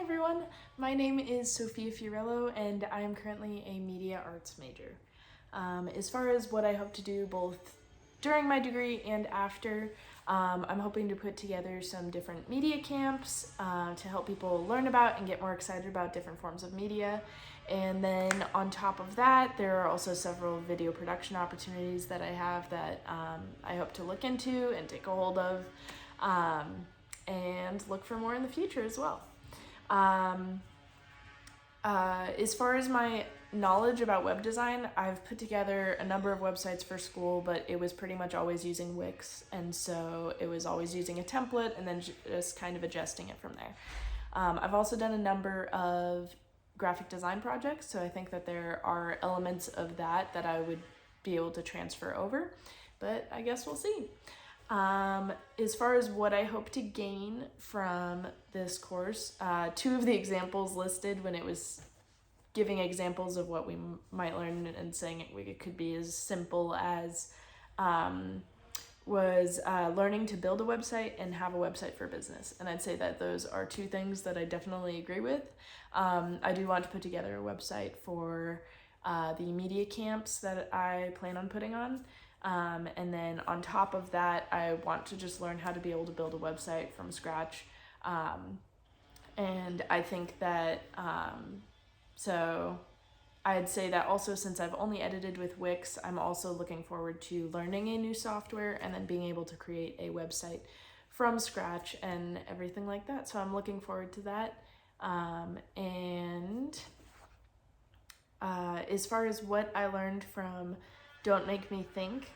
everyone, my name is Sophia Fiorello and I am currently a media arts major. As far as what I hope to do both during my degree and after, I'm hoping to put together some different media camps to help people learn about and get more excited about different forms of media. And then on top of that, there are also several video production opportunities that I have that I hope to look into and take a hold of and look for more in the future as well. As far as my knowledge about web design, I've put together a number of websites for school, but it was pretty much always using Wix, and so it was always using a template and then just kind of adjusting it from there. I've also done a number of graphic design projects, so I think that there are elements of that I would be able to transfer over, but I guess we'll see. As far as what I hope to gain from this course, two of the examples listed when it was giving examples of what we might learn and saying it could be as simple as was learning to build a website and have a website for business. And I'd say that those are two things that I definitely agree with. I do want to put together a website for the media camps that I plan on putting on. And then on top of that, I want to just learn how to be able to build a website from scratch. And I think that, so I'd say that also, since I've only edited with Wix, I'm also looking forward to learning a new software and then being able to create a website from scratch and everything like that. So I'm looking forward to that. As far as what I learned from Don't Make Me Think,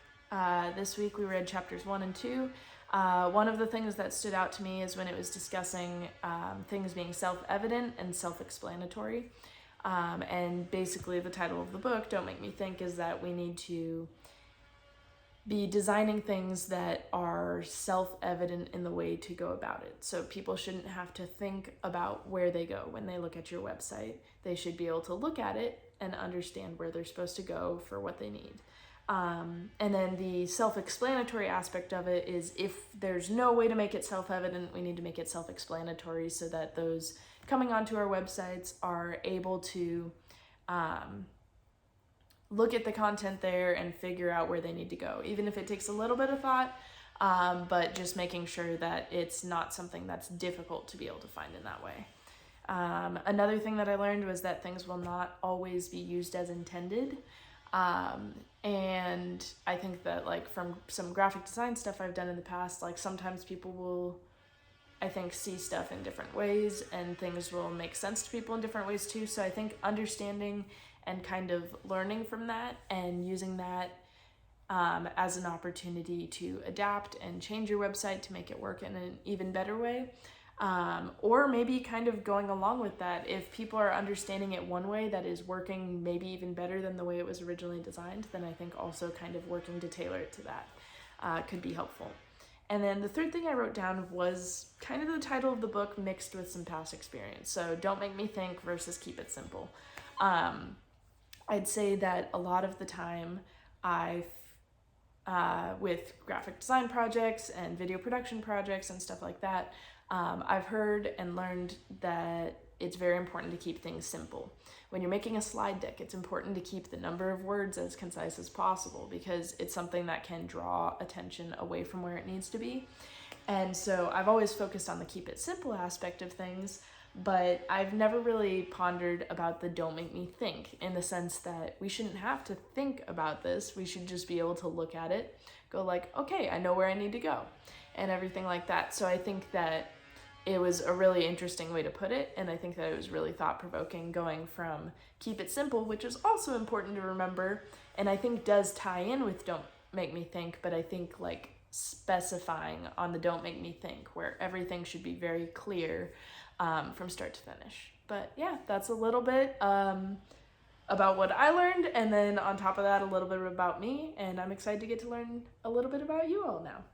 this week we read chapters 1 and 2. One of the things that stood out to me is when it was discussing things being self-evident and self-explanatory. And basically the title of the book, Don't Make Me Think, is that we need to be designing things that are self-evident in the way to go about it. So people shouldn't have to think about where they go when they look at your website. They should be able to look at it and understand where they're supposed to go for what they need. And then the self-explanatory aspect of it is, if there's no way to make it self-evident, we need to make it self-explanatory so that those coming onto our websites are able to look at the content there and figure out where they need to go, even if it takes a little bit of thought, but just making sure that it's not something that's difficult to be able to find in that way. Another thing that I learned was that things will not always be used as intended. And I think that, like, from some graphic design stuff I've done in the past, like, sometimes people will, I think, see stuff in different ways and things will make sense to people in different ways too. So I think understanding and kind of learning from that and using that as an opportunity to adapt and change your website to make it work in an even better way. Or maybe kind of going along with that, if people are understanding it one way that is working maybe even better than the way it was originally designed, then I think also kind of working to tailor it to that could be helpful. And then the third thing I wrote down was kind of the title of the book mixed with some past experience. So Don't Make Me Think versus Keep It Simple. I'd say that a lot of the time with graphic design projects and video production projects and stuff like that, I've heard and learned that it's very important to keep things simple. When you're making a slide deck, it's important to keep the number of words as concise as possible because it's something that can draw attention away from where it needs to be. And so I've always focused on the keep it simple aspect of things, but I've never really pondered about the don't make me think, in the sense that we shouldn't have to think about this. We should just be able to look at it, go like, okay, I know where I need to go, and everything like that. So I think that it was a really interesting way to put it, and I think that it was really thought-provoking, going from keep it simple, which is also important to remember, and I think does tie in with don't make me think, but I think like specifying on the don't make me think, where everything should be very clear from start to finish. But yeah, that's a little bit about what I learned, and then on top of that, a little bit about me, and I'm excited to get to learn a little bit about you all now.